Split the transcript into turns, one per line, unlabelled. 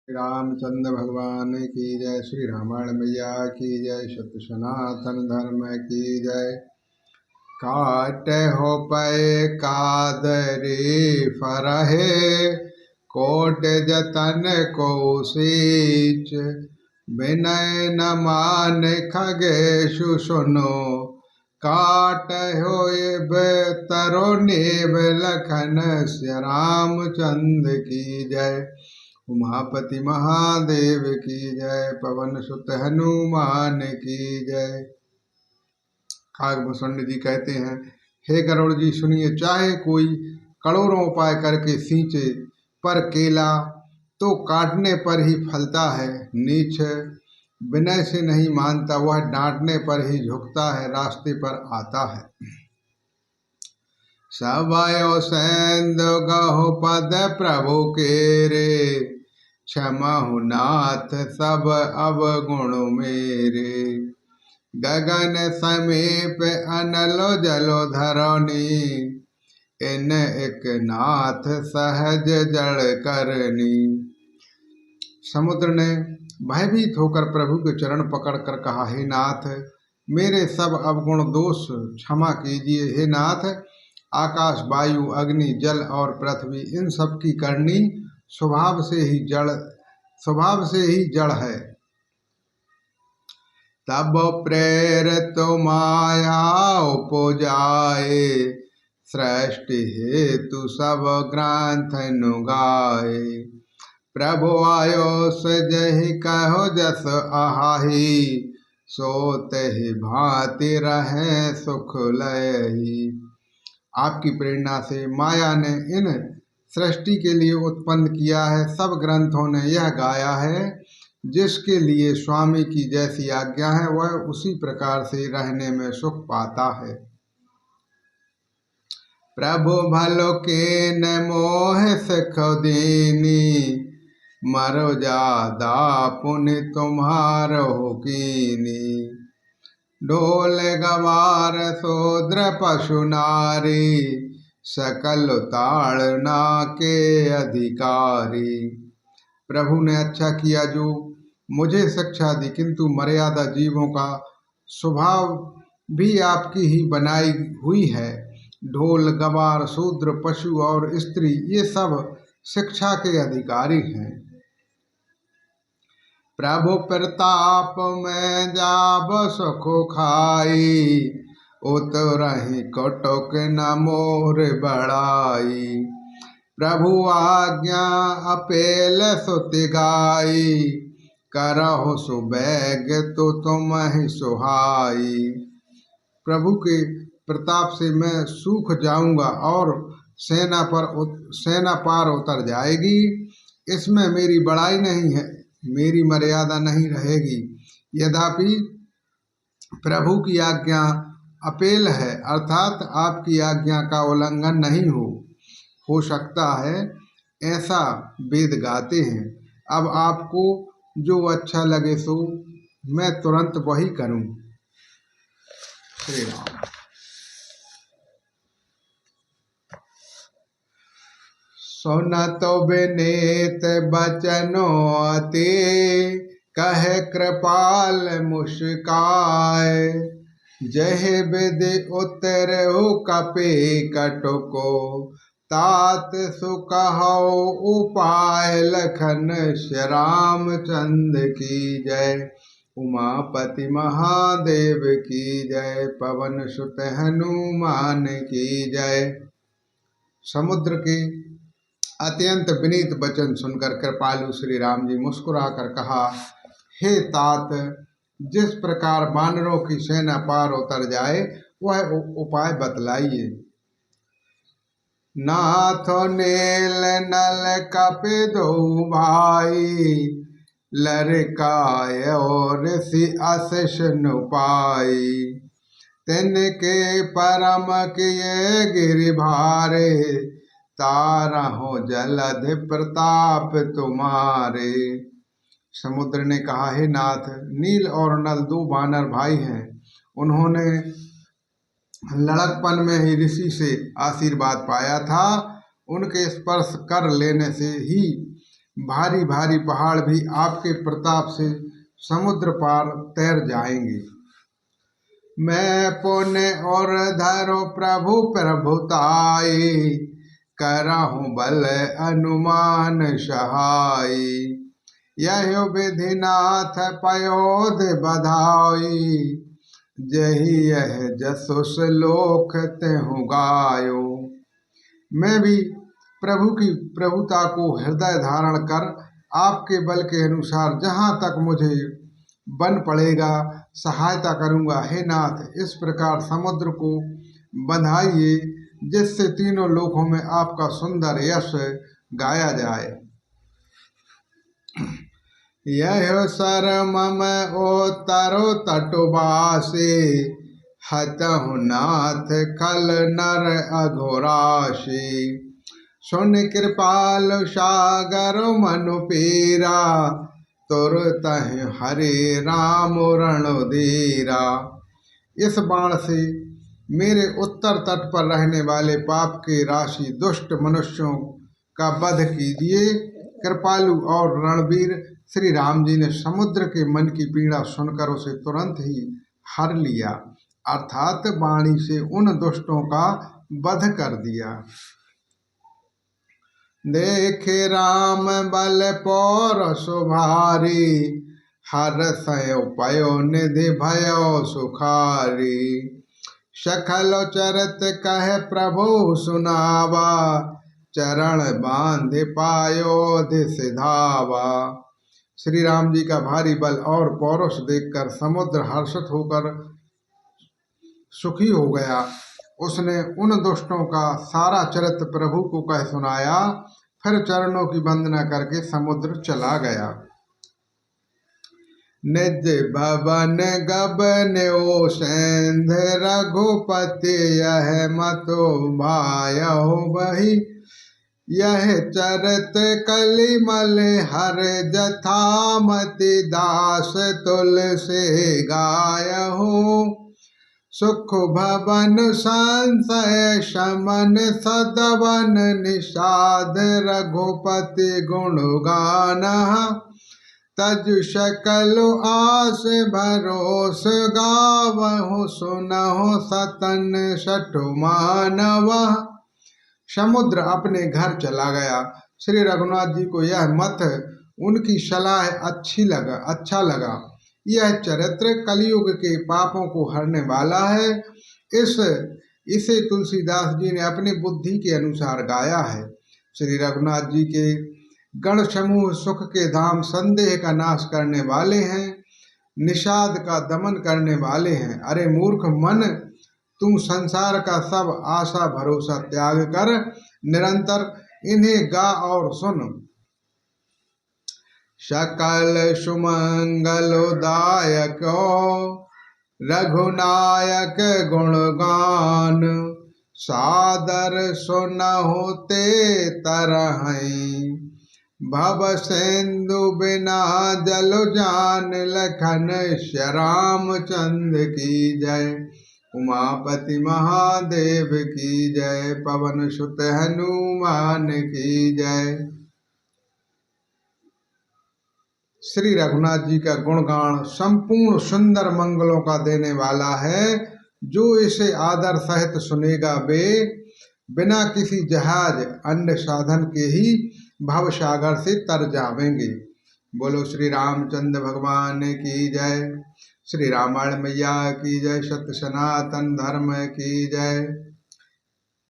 रामचंद्र भगवान की जय। श्री रामायण मैया की जय। सत्य सनातन धर्म की जय। काट हो पै कादरे फरहे, कोट जतन को सीच। विनय न मान खगेशु सुनो, काट होए तरो नेब लखन श्री रामचंद्र की जय। उमापति महादेव की जय। पवन सुत हनुमान की जय। काकभूषण जी कहते हैं, हे गरुड़ जी सुनिए, चाहे कोई करोड़ों उपाय करके सींचे, पर केला तो काटने पर ही फलता है। नीच विनय से नहीं मानता, वह डांटने पर ही झुकता है, रास्ते पर आता है। सबयो सेंदु गहु पद प्रभु के रे, क्षमहु नाथ सब अवगुण मेरे। गगन समीप अनलो जलो धरणी, इन एक नाथ सहज जड़ करनी। समुद्र ने भयभीत होकर प्रभु के चरण पकड़ कर कहा, हे नाथ, मेरे सब अवगुण दोष क्षमा कीजिए। हे नाथ, आकाश, वायु, अग्नि, जल और पृथ्वी, इन सब की करनी स्वभाव से ही जड़ है। तब प्रेरित माया उपजाए, सृष्टि हेतु सब ग्रंथ नुगाए। प्रभु आयो सजहि कहो जस आहि, सोते ही भांति रहे सुख लयहि। आपकी प्रेरणा से माया ने इन सृष्टि के लिए उत्पन्न किया है। सब ग्रंथों ने यह गाया है, जिसके लिए स्वामी की जैसी आज्ञा है, वह उसी प्रकार से रहने में सुख पाता है। प्रभु भलो के न मोह सख दीनी, मरो जादा पुण्य तुम्हारो कीनी। ढोल गवार शूद्र पशु नारी, सकल ताड़ना के अधिकारी। प्रभु ने अच्छा किया जो मुझे शिक्षा दी, किंतु मर्यादा जीवों का स्वभाव भी आपकी ही बनाई हुई है। ढोल गवार शूद्र पशु और स्त्री, ये सब शिक्षा के अधिकारी हैं। प्रभु प्रताप में जाब सुख खाई, उतरहि कटक न मोर बढ़ाई। प्रभु आज्ञा अपेल सुति गाई, करहु सुबैग तो तुम ही सुहाई। प्रभु के प्रताप से मैं सूख जाऊंगा और सेना पार उतर जाएगी। इसमें मेरी बड़ाई नहीं है, मेरी मर्यादा नहीं रहेगी। यद्यपि प्रभु की आज्ञा अपेल है, अर्थात आपकी आज्ञा का उल्लंघन नहीं हो सकता है, ऐसा वेद गाते हैं। अब आपको जो अच्छा लगे सो मैं तुरंत वही करूं। श्री राम। सुनत विनीत बचनो अति, कहे कृपाल मुस्काय। जह विधि उतरहु कपि कटुको, तात सुकहु उपाय लखन श्री रामचंद्र की जय। उमापति महादेव की जय। पवन सुत हनुमान की जय। समुद्र के अत्यंत विनीत वचन सुनकर कृपालु श्री राम जी मुस्कुराकर कहा, हे तात, जिस प्रकार वानरों की सेना पार उतर जाए, वह उपाय बतलाइए। नाथ नील नल कपि दो भाई, लरकाय और ऋषि अशिष नुपाई। तिनके परम किए गिरि भारे, तारहो जलधि प्रताप तुम्हारे। समुद्र ने कहा, हे नाथ, नील और नल दो वानर भाई हैं। उन्होंने लड़कपन में ही ऋषि से आशीर्वाद पाया था। उनके स्पर्श कर लेने से ही भारी भारी पहाड़ भी आपके प्रताप से समुद्र पार तैर जाएंगे। मैं पुण्य और धरो प्रभु प्रभुताई, करहूँ बल अनुमान सहाय। यह विधिनाथ पयोध बधाई, जही यह जसो श्लोक तेहु गायो। मैं भी प्रभु की प्रभुता को हृदय धारण कर आपके बल के अनुसार जहाँ तक मुझे बन पड़ेगा सहायता करूँगा। हे नाथ, इस प्रकार समुद्र को बंधाइए जिससे तीनों लोकों में आपका सुंदर यश गाया जाए। यह सर मम ओ तरो तटवासे, हतहु नाथ खल नर अघोराशि। सुन कृपाल सागर मनु पीरा, तुरतहि हरे राम रणधीरा। इस बाण से मेरे उत्तर तट पर रहने वाले पाप के राशि दुष्ट मनुष्यों का वध कीजिए। कृपालु और रणवीर श्री राम जी ने समुद्र के मन की पीड़ा सुनकर उसे तुरंत ही हर लिया, अर्थात वाणी से उन दुष्टों का वध कर दिया। देखे राम बल पौरस भारी, हर्षयो पयो निधि भयो सुखारी। सखल चरत कह प्रभु सुनावा, चरण बांध पायो सिधावा। श्री राम जी का भारी बल और पौरुष देखकर समुद्र हर्षित होकर सुखी हो गया। उसने उन दुष्टों का सारा चरित्र प्रभु को कह सुनाया, फिर चरणों की वंदना करके समुद्र चला गया। निज भवन गबन ओ सेंध, रघुपति यह मतो भायहु बही। यह चरत कलिमल हर जथामति, दास तुलसी गायहु। सुख भवन संशय शमन, सदवन निषाद रघुपति गुणगान। तज सकल आस भरोस, गावहु सुनहु सतन सठु मानव। समुद्र अपने घर चला गया। श्री रघुनाथ जी को यह मत उनकी सलाह अच्छा लगा। यह चरित्र कलयुग के पापों को हरने वाला है। इसे तुलसीदास जी ने अपनी बुद्धि के अनुसार गाया है। श्री रघुनाथ जी के गण समूह सुख के धाम, संदेह का नाश करने वाले हैं, निषाद का दमन करने वाले हैं। अरे मूर्ख मन, तू संसार का सब आशा भरोसा त्याग कर निरंतर इन्हें गा और सुन। सकल सुमंगलदायक रघुनायक गुणगान, सादर सुनहु ते तरहै। भव सिंधु बिना जल जान, लखन श्याम चंद्र की जय। उमापति महादेव की जय, पवन सुत हनुमान की जय। श्री रघुनाथ जी का गुणगान संपूर्ण सुंदर मंगलों का देने वाला है। जो इसे आदर सहित सुनेगा वे बिना किसी जहाज अन्य साधन के ही भव सागर से तर जावेंगे। बोलो श्री रामचंद्र भगवान की जय। श्री रामायण मैया की जय। सत्य सनातन धर्म की जय।